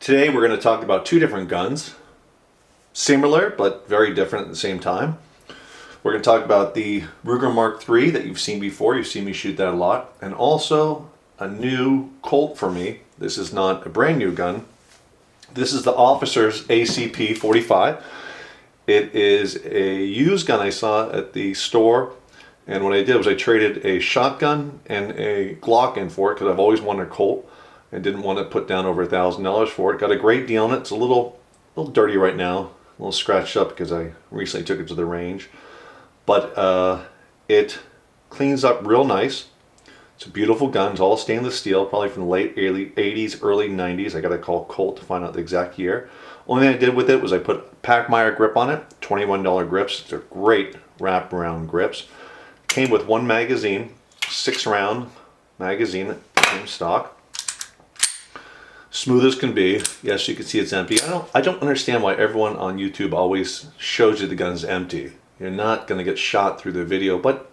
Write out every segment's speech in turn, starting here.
Today we're going to talk about two different guns, similar but very different at the same time. We're going to talk about the Ruger Mark III that you've seen before. You've seen me shoot that a lot, and also a new Colt for me. This is not a brand new gun. This is the Officers ACP 45. It is a used gun I saw at the store, and what I did was I traded a shotgun and a Glock in for it because I've always wanted a Colt and didn't want to put down over $1,000 for it. Got a great deal on it. It's a little dirty right now, a little scratched up because I recently took it to the range, but it cleans up real nice. It's a beautiful gun. It's all stainless steel, probably from the late 80s, early 90s. I got to call Colt to find out the exact year. Only thing I did with it was I put Packmeyer grip on it, $21 grips. They're great wraparound grips. Came with one magazine, 6-round magazine, same stock. Smooth as can be. Yes, you can see it's empty. I don't understand why everyone on YouTube always shows you the gun's empty. You're not going to get shot through the video, but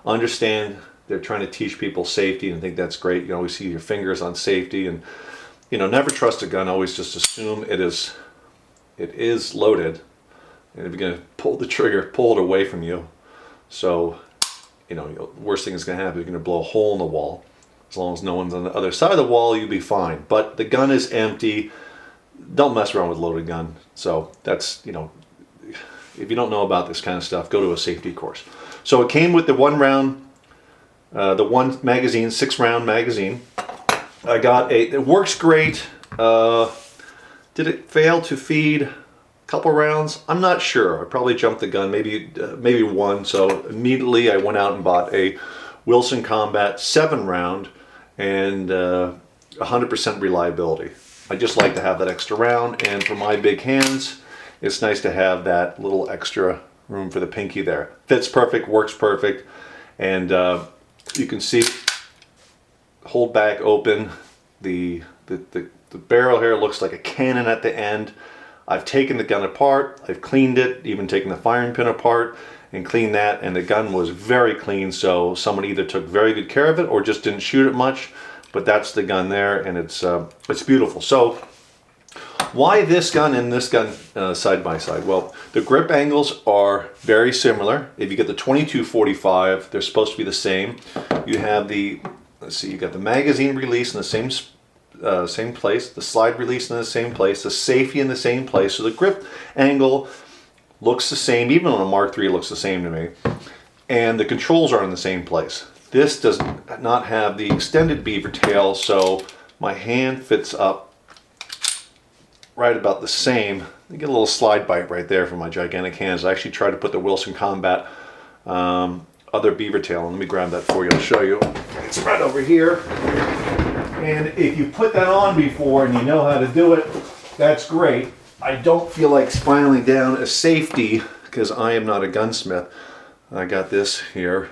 understand they're trying to teach people safety, and I think that's great. You can always see your fingers on safety, and never trust a gun. Always just assume it is loaded, and if you're going to pull the trigger, pull it away from you. So the worst thing that's going to happen is you're going to blow a hole in the wall. As long as no one's on the other side of the wall, you'll be fine. But the gun is empty. Don't mess around with a loaded gun. So that's, if you don't know about this kind of stuff, go to a safety course. So it came with the one magazine, 6-round magazine. I got it works great. Did it fail to feed a couple rounds? I'm not sure. I probably jumped the gun, maybe one. So immediately I went out and bought a Wilson Combat 7-round and 100% reliability. I just like to have that extra round, and for my big hands, it's nice to have that little extra room for the pinky there. Fits perfect, works perfect, and you can see, hold back open, the barrel here looks like a cannon at the end. I've taken the gun apart, I've cleaned it, even taken the firing pin apart and cleaned that, and the gun was very clean, so someone either took very good care of it or just didn't shoot it much. But that's the gun there, and it's beautiful. So why this gun and this gun side by side? Well, the grip angles are very similar. If you get the 22-45, they're supposed to be the same. You have you got the magazine release in the same place, the slide release in the same place, the safety in the same place. So the grip angle looks the same, even on a Mark III it looks the same to me. And the controls are in the same place. This does not have the extended beaver tail, so my hand fits up right about the same. You get a little slide bite right there from my gigantic hands. I actually tried to put the Wilson Combat other beaver tail, and let me grab that for you, I'll show you. It's right over here. And if you put that on before and you know how to do it, that's great. I don't feel like spiraling down a safety because I am not a gunsmith. I got this here,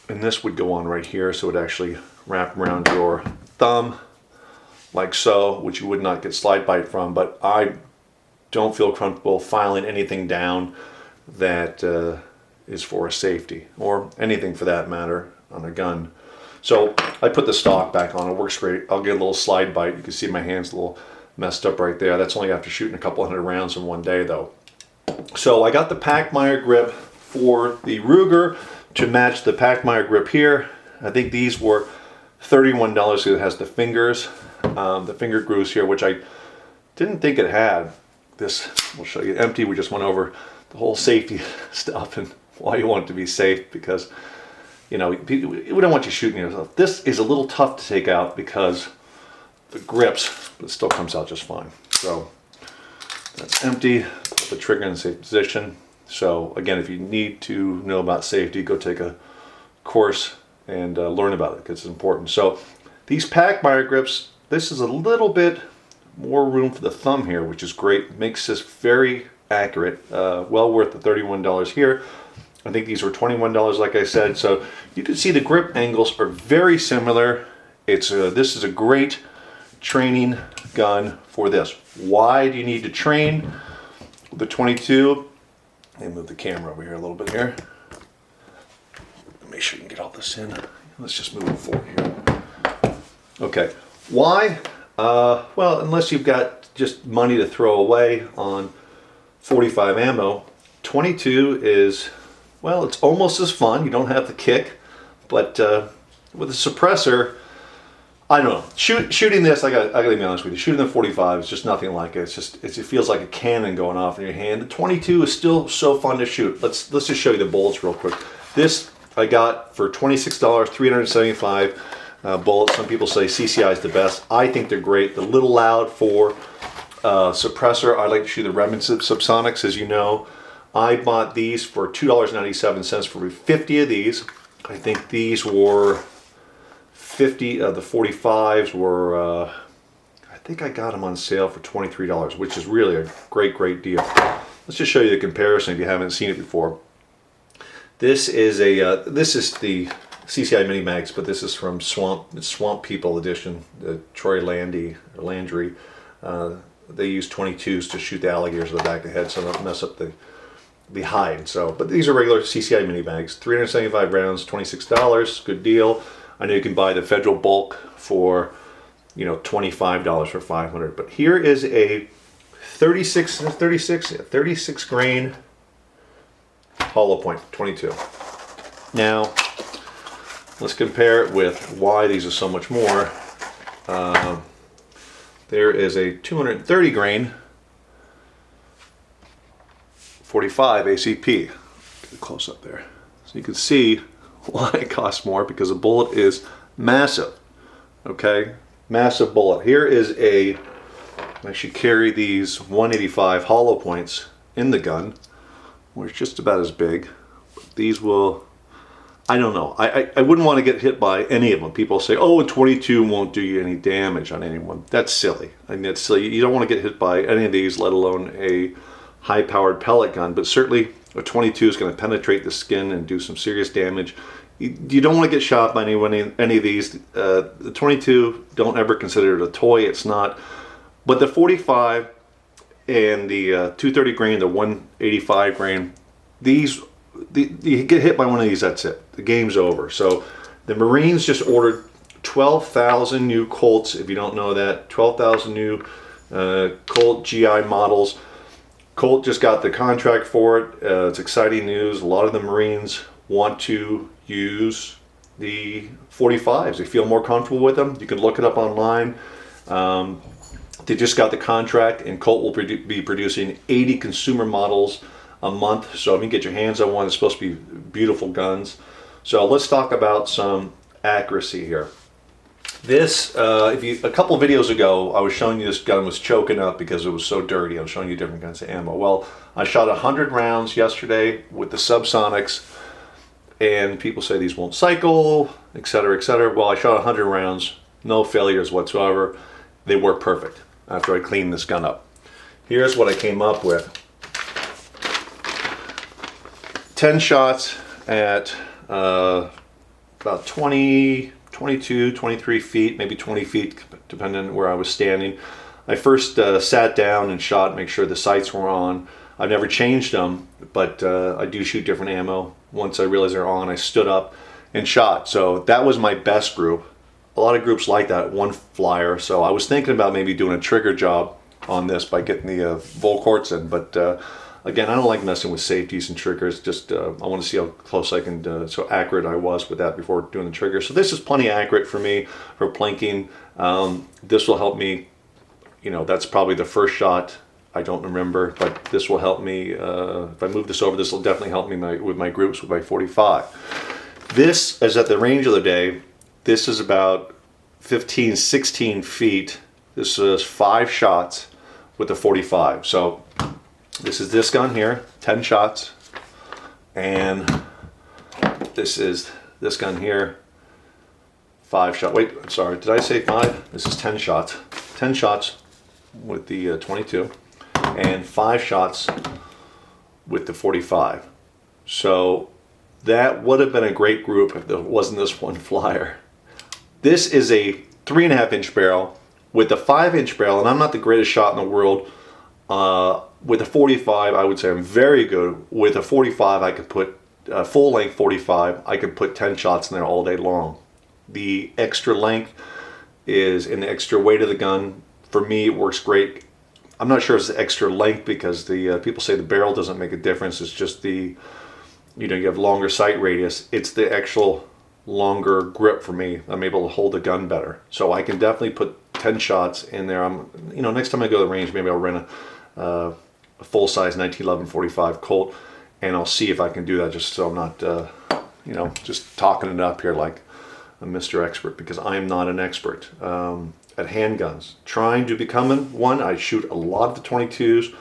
and this would go on right here, so it would actually wrap around your thumb like so, which you would not get slide bite from. But I don't feel comfortable filing anything down that is for a safety, or anything for that matter on a gun. So I put the stock back on. It works great. I'll get a little slide bite. You can see my hand's a little messed up right there. That's only after shooting a couple hundred rounds in one day though. So I got the Packmeyer grip for the Ruger to match the Packmeyer grip here. I think these were $31 because it has the fingers, the finger grooves here, which I didn't think it had. This, we'll show you empty. We just went over the whole safety stuff and why you want it to be safe, because we don't want you shooting yourself. This is a little tough to take out because the grips, but it still comes out just fine. So that's empty. Put the trigger in the safe position. So again, if you need to know about safety, go take a course and learn about it because it's important. So these Packmeyer grips, this is a little bit more room for the thumb here, which is great. It makes this very accurate. Well worth the $31 here. I think these were $21, like I said. So you can see the grip angles are very similar. This is a great training gun for this. Why do you need to train the 22? Let me move the camera over here a little bit here. Make sure you can get all this in. Let's just move it forward here. Okay, why Well, unless you've got just money to throw away on 45 ammo, 22 is, well, it's almost as fun. You don't have the kick, but with a suppressor, I don't know. Shooting this, I gotta be honest with you. Shooting the 45 is just nothing like it. It feels like a cannon going off in your hand. The 22 is still so fun to shoot. Let's just show you the bullets real quick. This I got for $26, 375 bullets. Some people say CCI is the best. I think they're great. They're a little loud for suppressor. I like to shoot the Remington Subsonics, as you know. I bought these for $2.97 for 50 of these. I think these were 50 of the 45s were, I think I got them on sale for $23, which is really a great deal. Let's just show you the comparison if you haven't seen it before. This is the CCI Mini Mags, but this is from Swamp People edition, the Troy Landry. They use 22s to shoot the alligators in the back of the head so they don't mess up the hide. So, but these are regular CCI Mini Mags, 375 rounds, $26, good deal. I know you can buy the Federal bulk for, you know, $25 for 500. But here is a 36 grain hollow point 22. Now, let's compare it with why these are so much more. There is a 230 grain 45 ACP. Get it close up there, so you can see why it costs more, because a bullet is massive. Okay, massive bullet. Here is I actually carry these 185 hollow points in the gun, which is just about as big. These will, I don't know. I wouldn't want to get hit by any of them. People say, oh, a 22 won't do you any damage on anyone. That's silly. I mean, that's silly. You don't want to get hit by any of these, let alone a high-powered pellet gun. But certainly a 22 is going to penetrate the skin and do some serious damage. You don't want to get shot by any of these. The 22, don't ever consider it a toy. It's not. But the 45 and the 230 grain, the 185 grain, you get hit by one of these, that's it. The game's over. So the Marines just ordered 12,000 new Colts, if you don't know that. 12,000 new Colt GI models. Colt just got the contract for it. It's exciting news. A lot of the Marines want to use the 45s. They feel more comfortable with them. You can look it up online. They just got the contract, and Colt will be producing 80 consumer models a month. So if you can get your hands on one, it's supposed to be beautiful guns. So let's talk about some accuracy here. This, a couple videos ago, I was showing you this gun was choking up because it was so dirty. I was showing you different kinds of ammo. Well, I shot 100 rounds yesterday with the Subsonics, and people say these won't cycle, etc., etc. Well, I shot 100 rounds, no failures whatsoever. They work perfect after I cleaned this gun up. Here's what I came up with. 10 shots at about 22, 23 feet, maybe 20 feet, depending on where I was standing. I first sat down and shot, make sure the sights were on. I've never changed them, but I do shoot different ammo. Once I realized they're on, I stood up and shot. So that was my best group. A lot of groups like that, one flyer. So I was thinking about maybe doing a trigger job on this by getting the Volquarts in, but again, I don't like messing with safeties and triggers. Just I want to see how close I can, so accurate I was with that before doing the trigger. So this is plenty accurate for me for plinking. This will help me, you know, that's probably the first shot. I don't remember, but this will help me. If I move this over, this will definitely help me with my groups with my 45. This is at the range of the day. This is about 15, 16 feet. This is 5 shots with the 45. So this is this gun here, 10 shots. And this is this gun here, 5 shots. Wait, I'm sorry, did I say 5? This is 10 shots. 10 shots with the 22 and 5 shots with the 45. So that would have been a great group if there wasn't this one flyer. This is a 3.5 inch barrel with a 5 inch barrel, and I'm not the greatest shot in the world. With a 45, I would say I'm very good. With a 45, I could put full length 45. I could put 10 shots in there all day long. The extra length is an extra weight of the gun. For me, it works great. I'm not sure it's the extra length because the people say the barrel doesn't make a difference. It's just the, you know, you have longer sight radius. It's the actual longer grip for me. I'm able to hold the gun better. So I can definitely put 10 shots in there. You know, next time I go to the range, maybe I'll rent a full-size 1911 45 Colt, and I'll see if I can do that, just so I'm not, you know, just talking it up here like a Mr. Expert, because I am not an expert at handguns. Trying to become one. I shoot a lot of the 22s.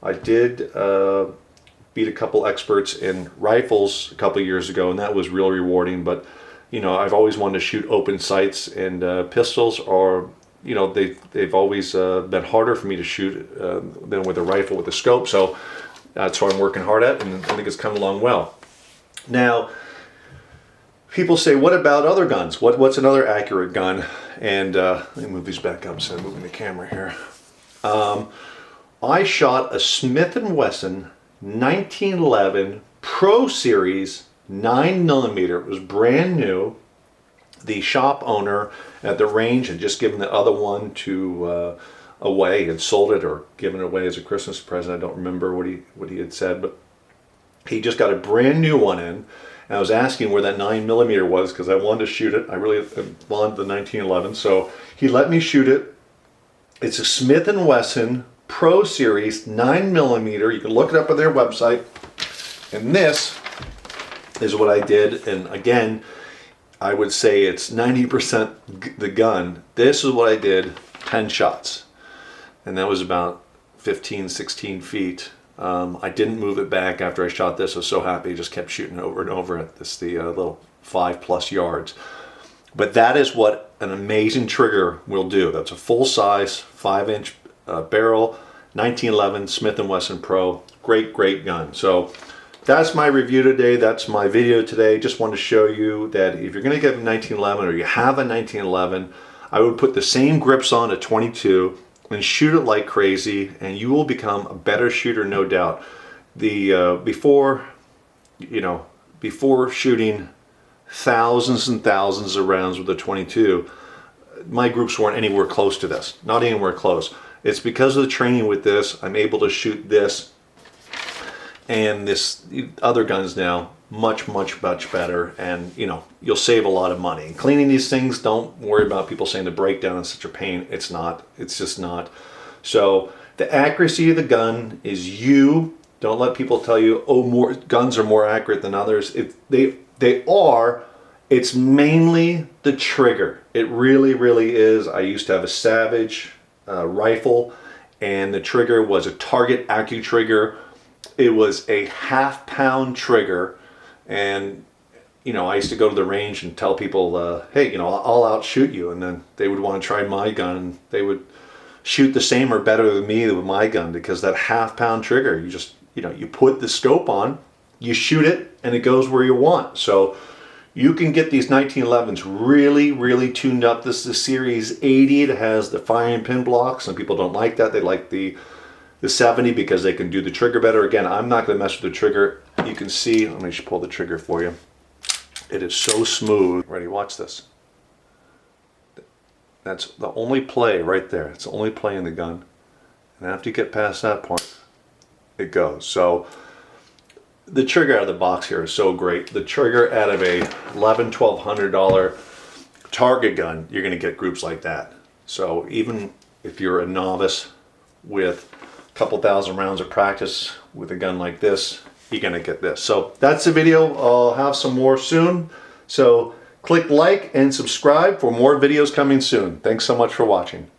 I did beat a couple experts in rifles a couple years ago, and that was real rewarding. But you know, I've always wanted to shoot open sights, and pistols are, you know, they've always been harder for me to shoot than with a rifle with a scope. So that's what I'm working hard at, and I think it's come along well. Now, people say, what about other guns? What's another accurate gun? And let me move these back up instead of moving the camera here. I shot a Smith & Wesson 1911 Pro Series 9mm. It was brand new. The shop owner at the range had just given the other one to away, and sold it or given it away as a Christmas present. I don't remember what he had said, but he just got a brand new one in. And I was asking where that 9mm was because I wanted to shoot it. I really wanted the 1911, so he let me shoot it. It's a Smith & Wesson Pro Series 9mm. You can look it up on their website. And this is what I did. And again, I would say it's 90% the gun. This is what I did, 10 shots. And that was about 15, 16 feet. I didn't move it back after I shot this. I was so happy. I just kept shooting over and over at this, the little 5+ yards. But that is what an amazing trigger will do. That's a full-size 5-inch barrel, 1911 Smith & Wesson Pro. Great, great gun. So that's my review today. That's my video today. Just wanted to show you that if you're going to get a 1911 or you have a 1911, I would put the same grips on a 22 and shoot it like crazy, and you will become a better shooter, no doubt. Before shooting thousands and thousands of rounds with a 22, my groups weren't anywhere close to this, not anywhere close. It's because of the training with this, I'm able to shoot this and this other guns now much better, and you know, you'll save a lot of money. And cleaning these things, don't worry about people saying the breakdown is such a pain. It's not. It's just not. So the accuracy of the gun is you. Don't let people tell you, oh, more guns are more accurate than others. They are. It's mainly the trigger. It really is. I used to have a Savage rifle, and the trigger was a Target Accu trigger. It was a half-pound trigger, and you know, I used to go to the range and tell people, hey, you know, I'll outshoot you, and then they would want to try my gun. They would shoot the same or better than me with my gun, because that half-pound trigger, you just, you know, you put the scope on, you shoot it, and it goes where you want. So you can get these 1911s really tuned up. This is the Series 80. It has the firing pin block. Some people don't like that. They like the 70 because they can do the trigger better. Again, I'm not going to mess with the trigger. You can see, let me just pull the trigger for you. It is so smooth. Ready, watch this. That's the only play right there. It's the only play in the gun. And after you get past that point, it goes. So the trigger out of the box here is so great. The trigger out of a $1,100, $1,200 target gun, you're going to get groups like that. So even if you're a novice with a couple thousand rounds of practice with a gun like this, you're going to get this. So that's the video. I'll have some more soon. So click like and subscribe for more videos coming soon. Thanks so much for watching.